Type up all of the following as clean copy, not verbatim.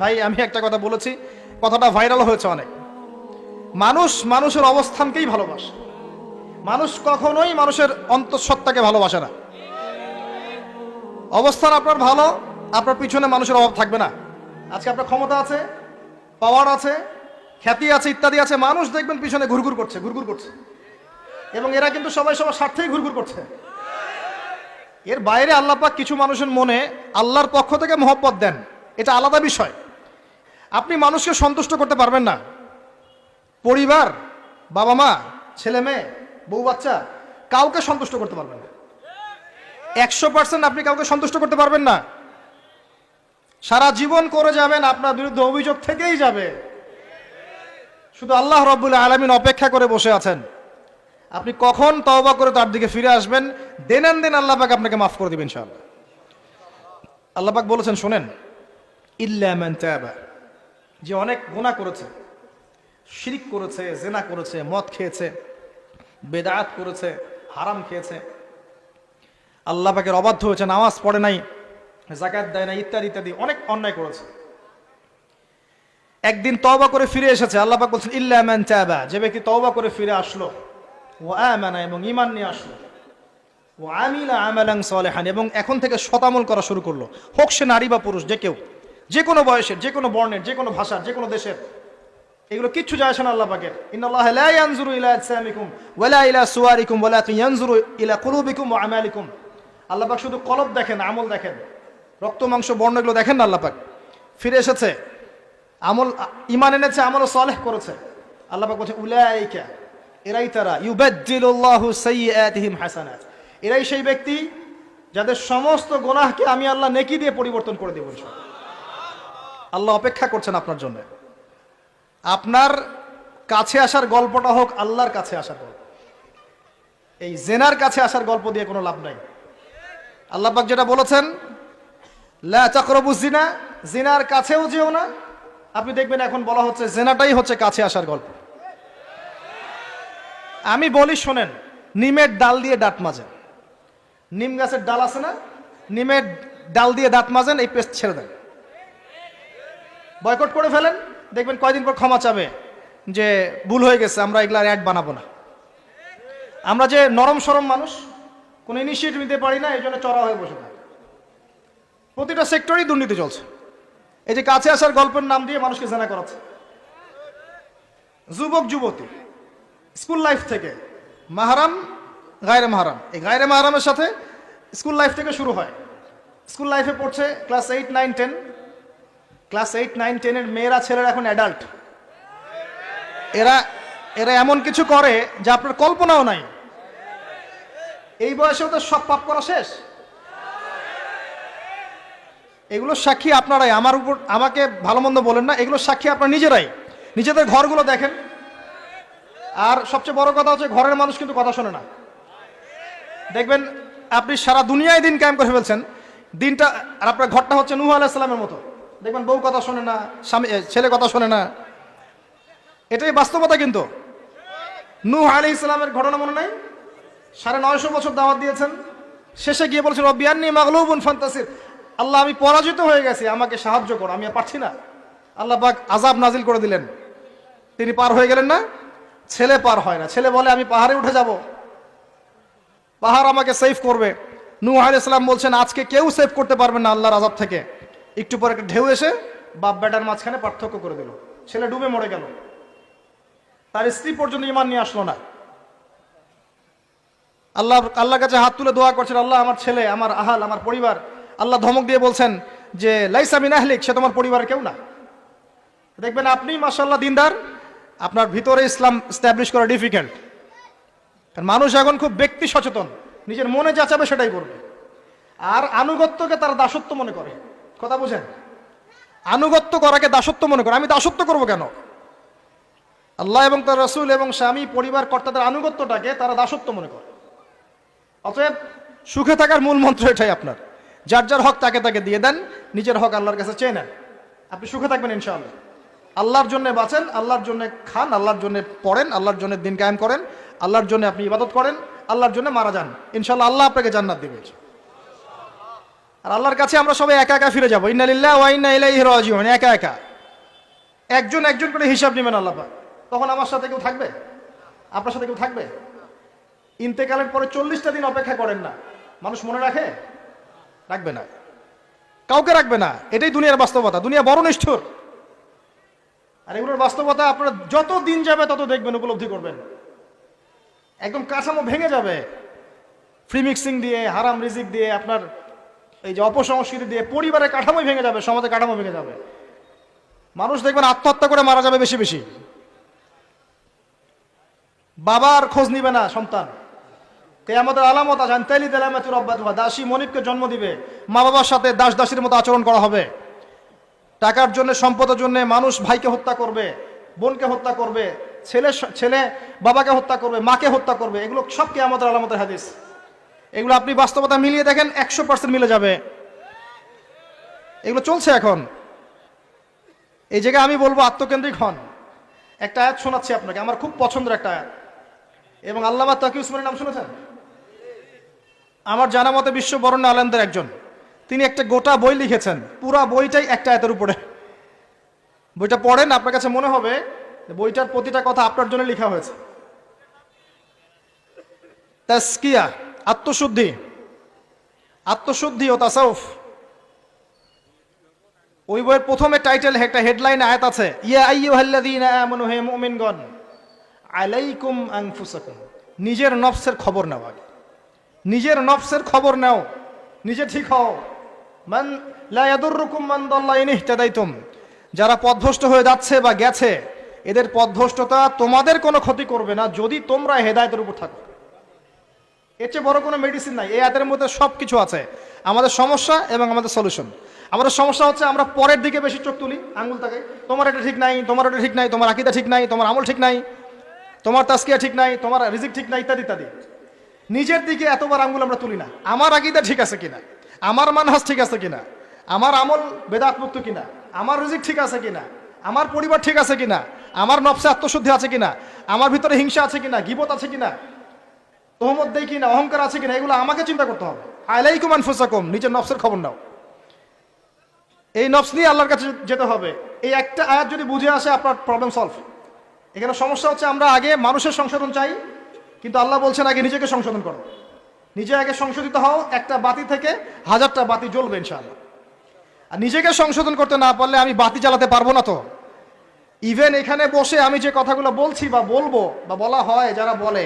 ভাই আমি একটা কথা বলেছি, কথাটা ভাইরাল হয়েছে অনেক। মানুষ মানুষের অবস্থানকেই ভালোবাসে, মানুষ কখনোই মানুষের অন্তঃসত্ত্বাকে ভালোবাসে না। অবস্থান আপনার ভালো, আপনার পিছনে মানুষের অভাব থাকবে না। আজকে আপনার ক্ষমতা আছে, পাওয়ার আছে, খ্যাতি আছে, ইত্যাদি আছে, মানুষ দেখবেন পিছনে ঘুরঘুর করছে, ঘুরঘুর করছে, এবং এরা কিন্তু সবাই সবার স্বার্থেই ঘুরঘুর করছে। এর বাইরে আল্লাহ পাক কিছু মানুষের মনে আল্লাহর পক্ষ থেকে মহব্বত দেন, এটা আলাদা বিষয়। আপনি মানুষকে সন্তুষ্ট করতে পারবেন না। পরিবার, বাবা মা, ছেলে মেয়ে, বউ বাচ্চা, কাউকে সন্তুষ্ট করতে পারবেন না। 100% আপনি কাউকে সন্তুষ্ট করতে পারবেন না। সারা জীবন করে যাবেন, আপনার বিরুদ্ধে অভিযোগ থেকেই যাবে। শুধু আল্লাহ রাব্বুল আলামিন অপেক্ষা করে বসে আছেন, আপনি কখন তওবা করে তার দিকে ফিরে আসবেন। দেন আল্লাহ পাক আপনাকে মাফ করে দিবেন ইনশাআল্লাহ। আল্লাহ পাক বলেছেন, শোনেন, ইল্লা মান তাবা, যে অনেক গুনাহ করেছে, শিরিক করেছে, জিনা করেছে, মদ খেয়েছে, বেদাত করেছে, হারাম খেয়েছে, আল্লাহ পাকের অবাধ্য হয়েছে, নামাজ পড়ে নাই, যাকাত দেয় না, ইত্যাদি ইত্যাদি অনেক অন্যায় করেছে, একদিন তওবা করে ফিরে এসেছে। আল্লাহ পাক বলছেন ইল্লা মান তাবা, যে ব্যক্তি তওবা করে ফিরে আসলো, ওয়া আমানা, এবং ঈমান নিয়ে আসলো, ওয়া আমিলা আমালান সালিহান, এবং এখন থেকে সতামল করা শুরু করলো, হোক সে নারী বা পুরুষ, যে কেউ, যে কোনো বয়সের, যে কোনো বর্ণের, যে কোনো ভাষার, যে কোনো দেশের, এগুলো কিচ্ছু যায় আসে না আল্লাহ পাকের। ইন্নাল্লাহা লা ইয়ানজুরু ইলা আজসামিকুম ওয়ালা ইলা সুওয়ারিকুম ওয়ালাকিন ইয়ানজুরু ইলা কুলুবিকুম ওয়া আমালিকুম। আল্লাহ পাক শুধু কলব দেখেন, আমল দেখেন, রক্ত মাংস বর্ণ এগুলো দেখেন না। আল্লাহ পাক ফিরে এসেছে, আমল, ঈমান এনেছে, আমল সালেহ করেছে। আল্লাহ পাক বলছে উলাইকা, এরাই তারা, ইউবাদদিলুল্লাহু সাইয়্যাতিহিম হাসানাত, এরাই সেই ব্যক্তি যাদের সমস্ত গুনাহকে আমি আল্লাহ নেকি দিয়ে পরিবর্তন করে দেব ইনশাআল্লাহ। আল্লাহ অপেক্ষা করছেন আপনার জন্য। আপনার কাছে আসার গল্পটা হোক আল্লাহর কাছে আসার গল্প। এই জেনার কাছে আসার গল্প দিয়ে কোনো লাভ নাই। আল্লাহ পাক যেটা বলেছেন, লা তাকরাবুজ জিনা, জিনার কাছেও যেও না। আপনি দেখবেন এখন বলা হচ্ছে জেনাটাই হচ্ছে কাছে আসার গল্প। আমি বলি শোনেন, নিমের ডাল দিয়ে দাঁত মাজেন, নিম গাছের ডাল আছে না, নিমের ডাল দিয়ে দাঁত মাজেন, এই পেস্ট ছেড়ে দেন, বয়কট করে ফেলেন, দেখবেন কয়দিন পর ক্ষমা চাবে যে ভুল হয়ে গেছে, আমরা এগুলা অ্যাড বানাবো না। আমরা যে নরম সরম মানুষ, কোনো ইনিশিয়েটিভ নিতে পারি না, এই জন্য চড়া হয়ে বসে থাকে। প্রতিটা সেক্টরেই দুর্নীতি চলছে। এই যে কাছে আসার গল্পের নাম দিয়ে মানুষকে জানা করাচ্ছে। যুবক যুবতী স্কুল লাইফ থেকে, মাহারাম, গায়রে মাহারাম, এই গায়রে মাহারামের সাথে স্কুল লাইফ থেকে শুরু হয়। স্কুল লাইফে পড়ছে ক্লাস 8, 9, 10, ক্লাস 8, 9, 10 এর মেয়েরা, ছেলেরা এখন অ্যাডাল্ট। এরা এরা এমন কিছু করে যা আপনার কল্পনাও নাই। এই বয়সেও তো সব পাপ করা শেষ। এগুলো সাক্ষী আপনারাই, আমার উপর আমাকে ভালো মন্দ বলেন না, এগুলো সাক্ষী আপনারা নিজেরাই। নিজেদের ঘরগুলো দেখেন। আর সবচেয়ে বড় কথা হচ্ছে, ঘরের মানুষ কিন্তু কথা শোনে না। দেখবেন আপনি সারা দুনিয়ায় দিন কায়েম করে ফেলছেন, দিনটা, আর আপনার ঘরটা হচ্ছে নূহ আলাইহিস সালামের মতো। দেখবেন বউ কথা শোনে না, স্বামী, ছেলে কথা শোনে না। এটাই বাস্তবতা। কিন্তু নূহ আলাইহিস সালামের ঘটনা মনে নাই? 950 বছর দাওয়াত দিয়েছেন, শেষে গিয়ে বলছেন রব্বি আন্নী মাগলুবুন ফান্তাসির, আল্লাহ আমি পরাজিত হয়ে গেছি, আমাকে সাহায্য করো, আমি আর পারছি না। আল্লাহ পাক আযাব নাজিল করে দিলেন, তিনি পার হয়ে গেলেন না। ছেলে পার হয় না, ছেলে বলে আমি পাহাড়ে উঠে যাব, পাহাড় আমাকে সেভ করবে। নূহ আলাইহিস সালাম বলছেন আজকে কেউ সেভ করতে পারবে না আল্লাহর আযাব থেকে। একটু পরে একটা ঢেউ এসে বাপ বেটার মাঝখানে পার্থক্য করে দিল, ছেলে ডুবে মরে গেল, তার স্ত্রী পর্যন্ত ঈমান নিয়ে আসলো না। আল্লাহর কাছে হাত তুলে দোয়া করছেন, আল্লাহ আমার ছেলে, আমার আহাল, আমার পরিবার। আল্লাহ ধমক দিয়ে বলছেন যে লাইসা মিন আহলিক, সে তোমার পরিবারের কেউ না। দেখবেন আপনি মাশাআল্লাহ দিনদার, আপনার ভিতরে ইসলাম এস্টাবলিশ করা ডিফিকাল্ট। কারণ মানুষ এখন খুব ব্যক্তি সচেতন, নিজের মনে যা চাবে সেটাই করবে। আর আনুগত্যকে তারা দাসত্ব মনে করে। কথা বুঝেন? আনুগত্য করাকে দাসত্ব মনে করে। আমি দাসত্ব করব কেন? আল্লাহ এবং তার রাসূল এবং স্বামী, পরিবার, কর্তাদের আনুগত্যটাকে তারা দাসত্ব মনে করে। অতএব সুখে থাকার মূল মন্ত্র এটাই আপনার, যার যার হক তাকে তাকে দিয়ে দেন, নিজের হক আল্লাহর কাছে চেয়ে নেন, আপনি সুখে থাকবেন ইনশাআল্লাহ। আল্লাহর জন্য বাঁচেন, আল্লাহর জন্য খান, আল্লাহর জন্য পড়েন, আল্লাহর জন্য দিন কায়েম করেন, আল্লাহর জন্য আপনি ইবাদত করেন, আল্লাহর জন্য মারা যান, ইনশাআল্লাহ আল্লাহ আপনাকে জান্নাত দিবেন। আর আল্লাহর কাছে আমরা সবাই একা একা ফিরে যাবো, ইন্না লিল্লাহি ওয়া ইন্না ইলাইহি রাজিউন, একা একা। একজন একজন করে হিসাব নেবেন আল্লাহ পাক। তখন আমার সাথে কেউ থাকবে? আপনার সাথে কেউ থাকবে? ইন্তেকালের পরে 40টা দিন অপেক্ষা করেন না, মানুষ মনে রাখে? রাখবে না, কাউকে রাখবে না। এটাই দুনিয়ার বাস্তবতা। দুনিয়া বড় নিষ্ঠুর। আর এগুলোর বাস্তবতা আপনারা যত দিন যাবে তত দেখবেন, উপলব্ধি করবেন। একদম কাঠামো ভেঙে যাবে, ফ্রি মিক্সিং দিয়ে, হারাম রিজিক দিয়ে, আপনার এই যে অপসংস্কৃতি দিয়ে পরিবারের কাঠামোই ভেঙে যাবে, সমাজের কাঠামো ভেঙে যাবে। মানুষ দেখবেন আত্মহত্যা করে মারা যাবে বেশি বেশি। বাবার খোঁজ নিবে না সন্তান। কিয়ামতের আলামত আছে, আনতালি দালামাতু রাব্বাতুহা, দাসী মনিবকে জন্ম দিবে, মা বাবার সাথে দাস দাসীর মতো আচরণ করা হবে। টাকার জন্য, সম্পদের জন্য মানুষ ভাইকে হত্যা করবে, বোনকে হত্যা করবে, ছেলে বাবাকে হত্যা করবে, মাকে হত্যা করবে। এগুলো সব কিয়ামতের আলামতের হাদিস। এগুলো আপনি বাস্তবতা মিলিয়ে দেখেন, 100% মিলে যাবে। এগুলো চলছে এখন। এই জায়গায় আমি বলবো আত্মকেন্দ্রিক হন। একটা আয়াত শোনাচ্ছি আপনাকে, আমার খুব পছন্দের একটা আয়াত। এবং আল্লামা তাকি উসমানীর নাম শুনেছেন? আমার জানা মতে বিশ্ব বরেণ্য আলেমদের একজন। তিনি একটা গোটা বই লিখেছেন, পুরা বইটাই একটা আয়াতের উপরে। বইটা পড়েন, আপনার কাছে মনে হবে বইটার প্রতিটা কথা আপনার জন্য লেখা হয়েছে। তাসকিয়া, আত্মশুদ্ধি, আত্মশুদ্ধি ও তাসাউফ। ওই বইয়ের প্রথমে টাইটেল, একটা হেডলাইন আয়াত আছে, ইয়া আইয়ুহাল্লাযীনা আমানু, হে মুমিনগণ, আলাইকুম আনফুসাকুম, নিজের নফসের খবর নাও। আগে নিজের নফসের খবর নাও, নিজে ঠিক হও। মান লা ইয়াদুররুকুম মান দাল্লা ইন ইহতাদাইতুম, যারা পথভ্রষ্ট হয়ে যাচ্ছে বা গেছে, এদের পথভ্রষ্টতা তোমাদের কোনো ক্ষতি করবে না যদি তোমরা হেদায়েতের উপর থাকো। এর চেয়ে বড় কোনো মেডিসিন নাই। এই আয়াতের মধ্যে সব কিছু আছে, আমাদের সমস্যা এবং আমাদের সলিউশন। আমাদের সমস্যা হচ্ছে আমরা পরের দিকে বেশি চোখ তুলি, আঙ্গুল তাকাই, তোমার এটা ঠিক নাই, তোমার এটা ঠিক নাই, তোমার আকীদা ঠিক নাই, তোমার আমল ঠিক নাই, তোমার তাসকিয়া ঠিক নাই, তোমার রিজিক ঠিক নাই, ইত্যাদি ইত্যাদি। নিজের দিকে এতবার আঙ্গুল আমরা তুলি না। আমার আকীদা ঠিক আছে কিনা, আমার মানহাজ ঠিক আছে কিনা, আমার আমল বেদাত মুক্ত কিনা, আমার রিজিক ঠিক আছে কিনা, আমার পরিবার ঠিক আছে কিনা, আমার নফসে আত্মশুদ্ধি আছে কিনা, আমার ভিতরে হিংসা আছে কিনা, গীবত আছে কিনা, তোহমত দেই কিনা, অহংকার আছে কিনা, এগুলো আমাকে চিন্তা করতে হবে। আলাইকুম আনফুসাকুম, নিজের নফসের খবর নাও। এই নফস নিয়ে আল্লাহর কাছে যেতে হবে। এই একটা আয়াত যদি বুঝে আসে, আপনার প্রবলেম সলভ। এখানে সমস্যা হচ্ছে আমরা আগে মানুষের সংশোধন চাই, কিন্তু আল্লাহ বলছেন আগে নিজেকে সংশোধন করো। নিজে আগে সংশোধিত হও, একটা বাতি থেকে 1000টা বাতি জ্বলবে ইনশাআল্লাহ। আর নিজেকে সংশোধন করতে না পারলে আমি বাতি জ্বালাতে পারবো না। তো ইভেন এখানে বসে আমি যে কথাগুলো বলছি বা বলবো বা বলা হয়, যারা বলে,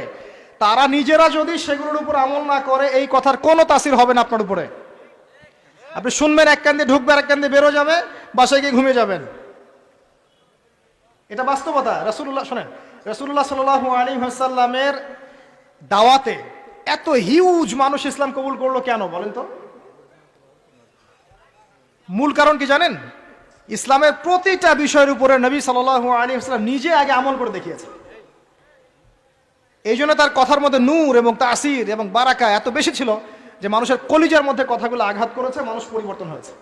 তারা নিজেরা যদি সেগুলোর উপর আমল না করে, এই কথার কোনো তাসির হবে না আপনার উপরে। আপনি শুনবেন, এক কান দিয়ে ঢুকবে, এক কান দিয়ে বেরো যাবে, বাসায় গিয়ে ঘুমিয়ে যাবেন। এটা বাস্তবতা। রাসূলুল্লাহ, শোনেন, রাসূলুল্লাহ সাল্লাল্লাহু আলাইহি ওয়াসাল্লামের দাওয়াতে এত হিউজ মানুষ ইসলাম কবুল করলো কেন বলেন তো? মূল কারণ কি জানেন? ইসলামের প্রতিটা বিষয়ের উপরে নবী সাল্লাল্লাহু আলাইহি ওয়াসাল্লাম নিজে আগে আমল করে দেখিয়েছে। এই জন্য তার কথার মধ্যে নূর এবং তাসির এবং বারাকা এত বেশি ছিল যে মানুষের কলিজার মধ্যে কথাগুলো আঘাত করেছে, মানুষ পরিবর্তন হয়েছে।